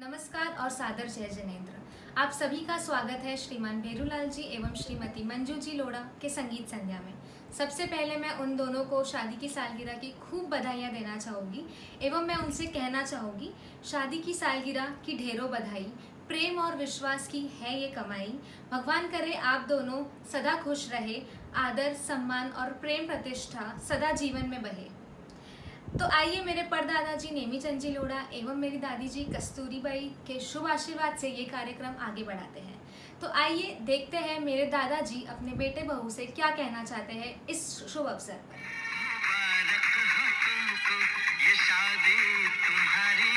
नमस्कार और सादर जय जिनेंद्र। आप सभी का स्वागत है श्रीमान भेरूलाल जी एवं श्रीमती मंजू जी लोढ़ा के संगीत संध्या में। सबसे पहले मैं उन दोनों को शादी की सालगिरह की खूब बधाइयाँ देना चाहूँगी एवं मैं उनसे कहना चाहूँगी, शादी की सालगिरह की ढेरों बधाई। प्रेम और विश्वास की है ये कमाई। भगवान करे आप दोनों सदा खुश रहे, आदर सम्मान और प्रेम प्रतिष्ठा सदा जीवन में बहे। तो आइए मेरे परदादा जी नेमीचंद जी लोढ़ा एवं मेरी दादी जी कस्तूरी बाई के शुभ आशीर्वाद से ये कार्यक्रम आगे बढ़ाते हैं। तो आइए देखते हैं मेरे दादाजी अपने बेटे बहू से क्या कहना चाहते हैं इस शुभ अवसर पर। ये शादी तुम्हारी,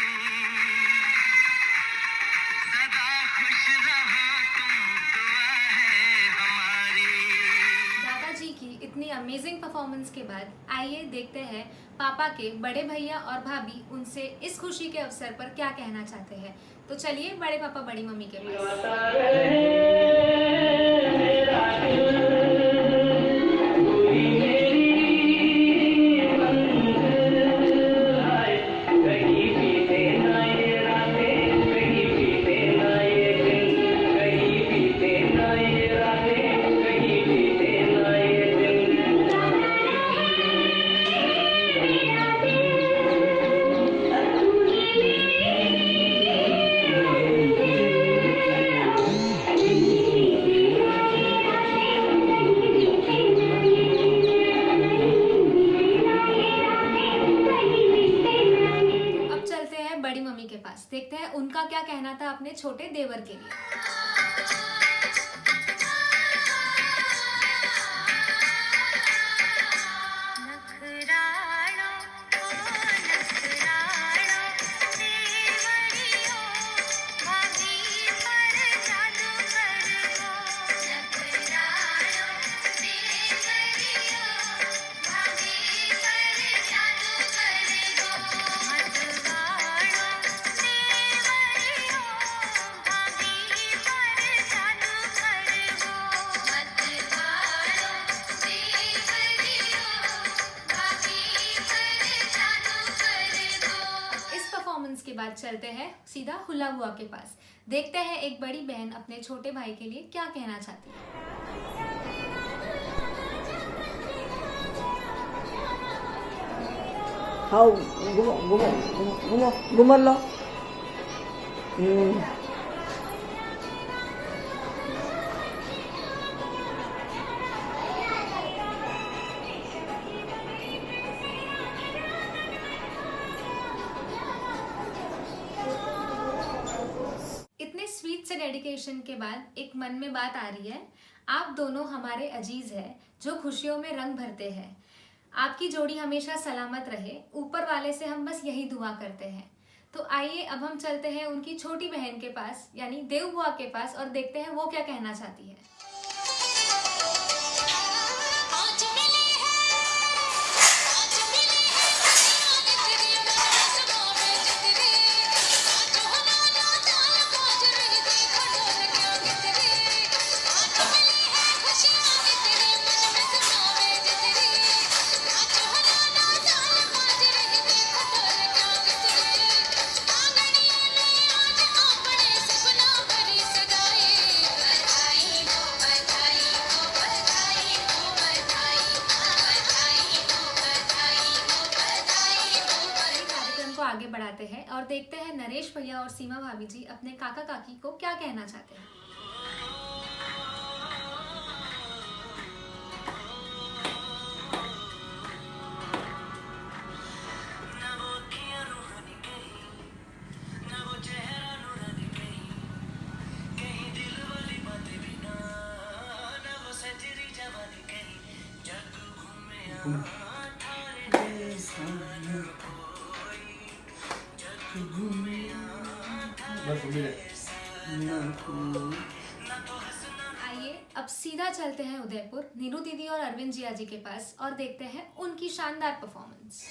सदा खुश रहो तुम, दुआ है हमारी। दादाजी की इतनी अमेजिंग परफॉर्मेंस के बाद आइए देखते हैं पापा के बड़े भैया और भाभी उनसे इस खुशी के अवसर पर क्या कहना चाहते हैं। तो चलिए बड़े पापा बड़ी मम्मी के पास। बड़ी मम्मी के पास देखते हैं उनका क्या कहना था अपने छोटे देवर के लिए। के बाद चलते हैं सीधा हुला बुआ के पास। देखते हैं एक बड़ी बहन अपने छोटे भाई के लिए क्या कहना चाहती है। हाँ घुमर लो। स्वीट से डेडिकेशन के बाद एक मन में बात आ रही है। आप दोनों हमारे अजीज हैं जो खुशियों में रंग भरते हैं। आपकी जोड़ी हमेशा सलामत रहे, ऊपर वाले से हम बस यही दुआ करते हैं। तो आइए अब हम चलते हैं उनकी छोटी बहन के पास यानी देव बुआ के पास और देखते हैं वो क्या कहना चाहती है। आगे बढ़ाते हैं और देखते हैं नरेश भैया और सीमा भाभी जी अपने काका काकी को क्या कहना चाहते हैं। आइए अब सीधा चलते हैं उदयपुर नीरू दीदी और अरविंद जिया जी के पास और देखते हैं उनकी शानदार परफॉर्मेंस।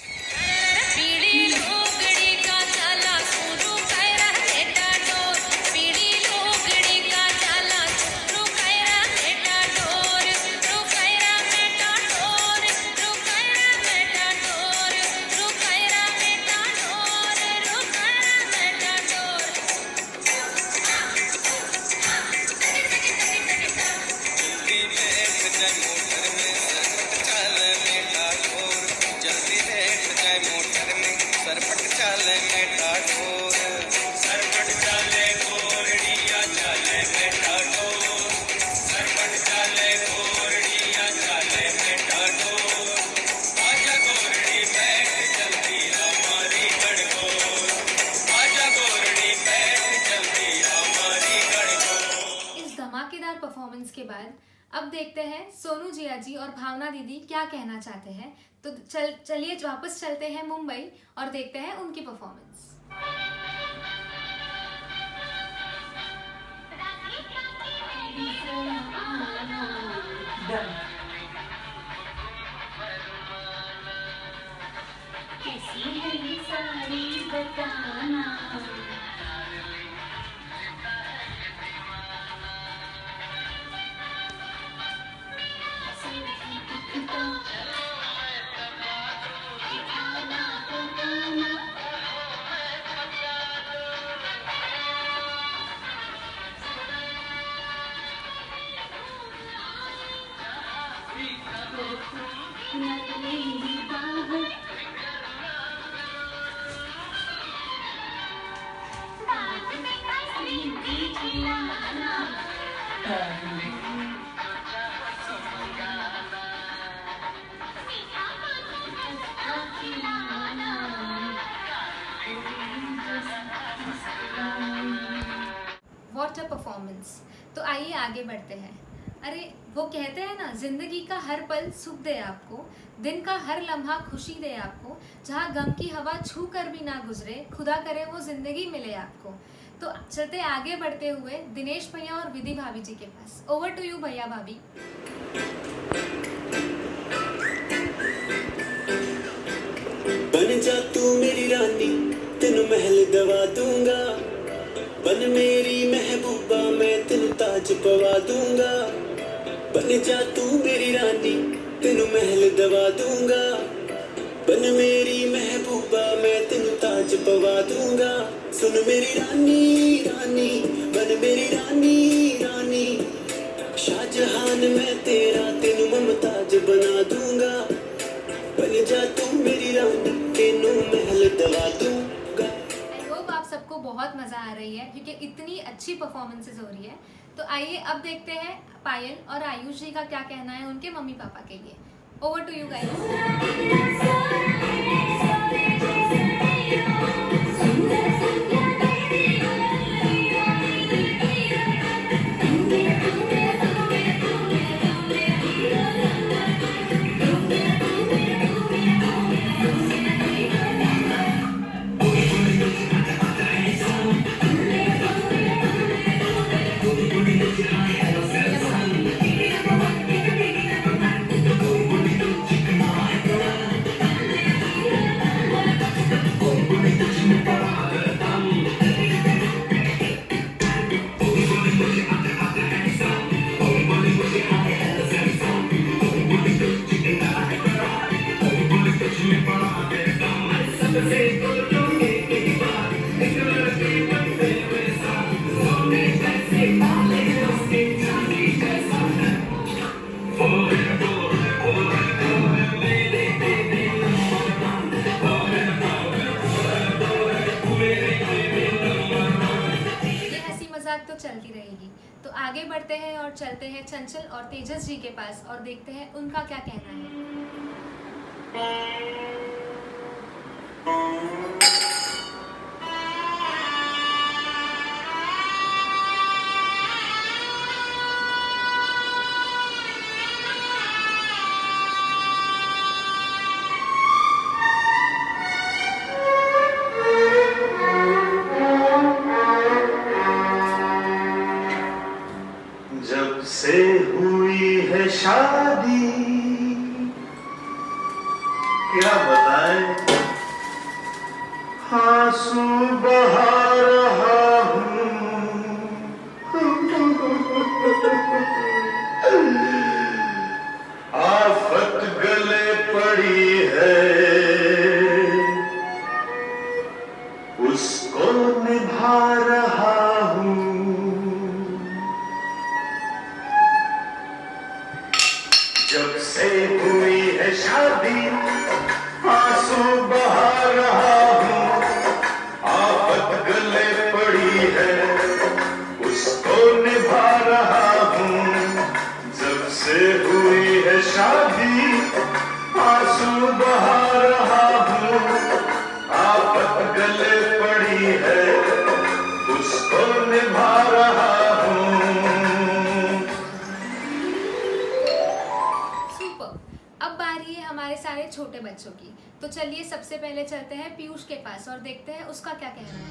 परफॉर्मेंस के बाद अब देखते हैं सोनू जिया जी और भावना दीदी क्या कहना चाहते हैं। तो चलिए वापस चलते हैं मुंबई और देखते हैं उनकी परफॉर्मेंस। कैसी है ये सारी बताना, व्हाट अ परफॉर्मेंस। तो आइए आगे बढ़ते हैं। अरे वो कहते हैं ना, जिंदगी का हर पल सुख दे आपको, दिन का हर लम्हा खुशी दे आपको, जहाँ गम की हवा छू कर भी ना गुजरे, खुदा करे वो जिंदगी मिले आपको। तो चलते आगे बढ़ते हुए दिनेश भैया और विधि भाभी जी के पास। ओवर टू यू भैया भाभी। बन जा तू मेरी रानी, तेनू महल दवा दूंगा, बन मेरी महबूबा मैं तेनू ताज पवा दूंगा। बन जा तू मेरी रानी, तेनू महल दवा दूंगा, बन मेरी महबूबा मैं तेनू ताज पवा दूंगा। सुन मेरी रानी रानी, बन मेरी रानी रानी, शाहजहान मैं तेरा तेनू मुमताज बना दूंगा। बन जा तू मेरी रानी, तेनू महल दवा दूंगा। आई होप आप सबको बहुत मजा आ रही है क्योंकि इतनी अच्छी परफॉर्मेंसेज हो रही है। तो आइए अब देखते हैं पायल और आयुष जी का क्या कहना है उनके मम्मी पापा के लिए। Over to you guys. तो चलती रहेगी। तो आगे बढ़ते हैं और चलते हैं चंचल और तेजस जी के पास और देखते हैं उनका क्या कहना है। जब से हुई है शादी, क्या बताएं, आंसू बहा रहा हूँ। आफत गले पड़ी है, उसको निभा रहा हूँ। जब से हुई है शादी, आंसू बहा रहा हूँ, आफत गले बच्चों की। तो चलिए सबसे पहले चलते हैं पीयूष के पास और देखते हैं उसका क्या कहना है।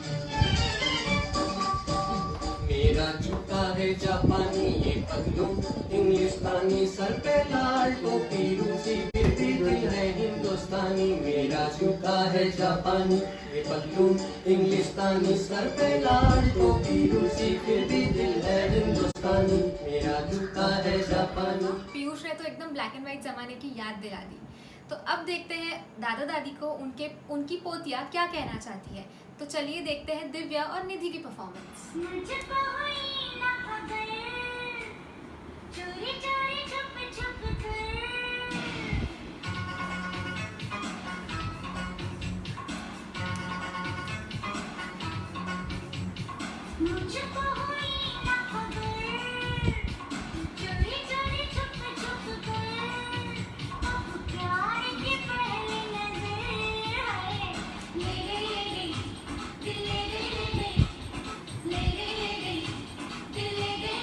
मेरा झुका है जापानी ये पगलू, इंग्लिस्तानी सर पे लाल टोपी, रूसी फिर भी दिल है हिंदुस्तानी। मेरा झुका है जापानी ये पगलू, इंग्लिस्तानी सर पे लाल टोपी, रूसी फिर भी दिल है हिंदुस्तानी। मेरा झुका है जापानी। पीयूष ने तो एकदम ब्लैक एंड व्हाइट जमाने की याद दिला दी। तो अब देखते हैं दादा दादी को उनकी पोतिया क्या कहना चाहती है। तो चलिए देखते हैं दिव्या और निधि की परफॉर्मेंस। मुझको हुई ना खबर, चोरी चोरी छुप छुप कर, मुझको हुई ना खबर, चोरी चोरी छुप छुप कर, अब प्यार की पहली नजर है, ले गई दिल ले गई, ले गई दिल ले गई।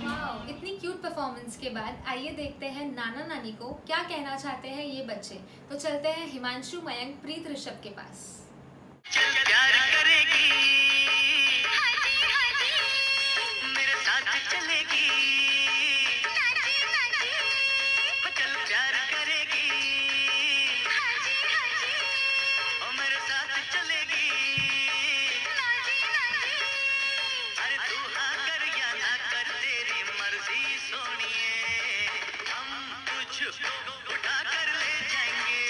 वाओ, इतनी क्यूट परफॉर्मेंस के बाद आइए देखते हैं नाना नानी को क्या कहना चाहते हैं ये बच्चे। तो चलते हैं हिमांशु, मयंक, प्रीत, ऋषभ के पास। चल प्यार करेगी, मेरे साथ चलेगी, चल प्यार करेगी, ओ मेरे साथ चलेगी। अरे तू हाँ कर या ना कर, तेरी मर्जी सोनिए, हम तुझको उठा कर ले जाएंगे,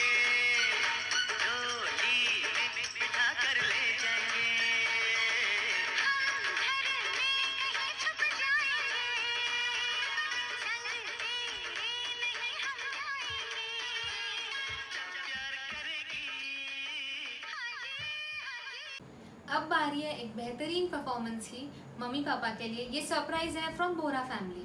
डोली में बिठा कर ले जाएंगे। प्यार करेगी। अब बारी है एक बेहतरीन परफॉर्मेंस की मम्मी पापा के लिए। ये सरप्राइज है फ्रॉम बोरा फैमिली।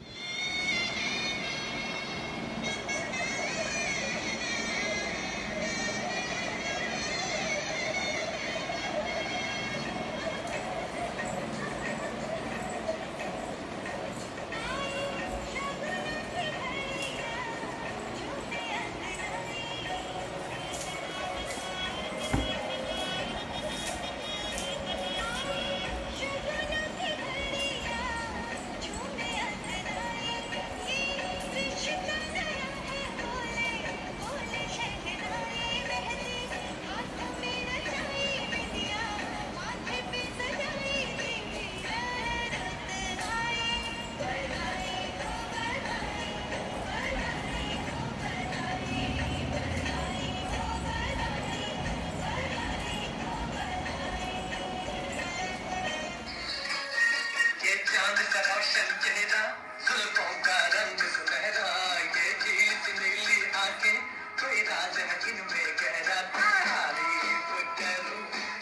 ये चांद का रोशन चेहरा, जुल्फों का रंग सुनहरा, ये झील सी नीली आंखें, कोई राज है जिनमें गहरा। तारीफ करूं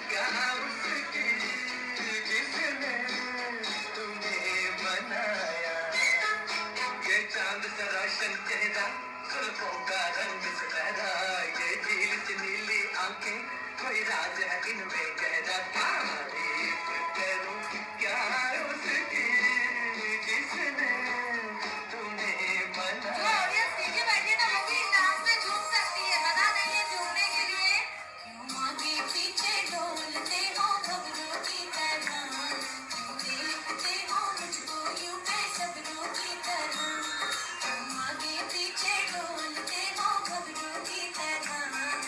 क्या उसकी, जिसने तुम्हें बनाया। ये चांद सा रोशन चेहरा, जुल्फों का रंग सुनहरा, ये झील सी नीली आंखें, कोई राज है जिनमें गहरा। तारीफ करूं क्या उसकी, जिसने तुम्हें बनाया। पीछे डोलते हो घबरों की तरह, देखते हो मुझको यूं बेसब्रों की तरह, तुम आगे पीछे डोलते हो घबरों की तरह।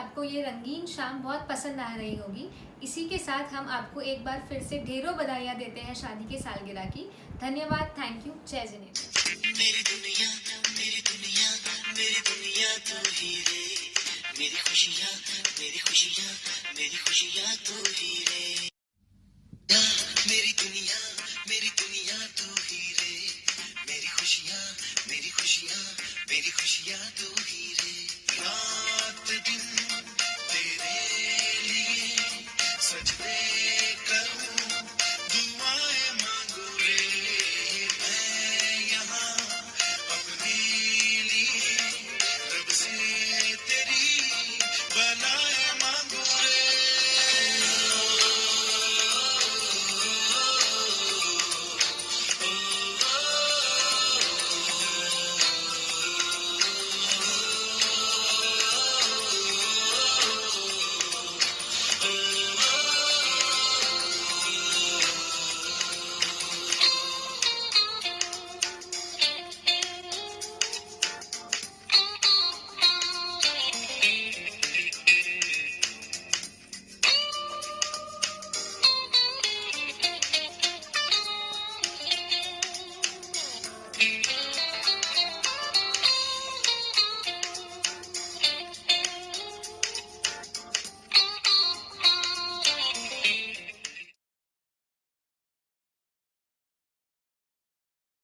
आपको ये रंगीन शाम बहुत पसंद आ रही होगी। इसी के साथ हम आपको एक बार फिर से ढेरों बधाइयाँ देते हैं शादी की सालगिरह की। धन्यवाद, थैंक यू, जय जिनेंद्र। मेरी दुनिया मेरी दुनिया मेरी दुनिया तू ही रे, मेरी खुशियाँ मेरी खुशियाँ मेरी खुशियाँ तू ही रे, मेरी दुनिया तू ही रे, मेरी खुशियाँ मेरी खुशियाँ मेरी खुशियाँ तू ही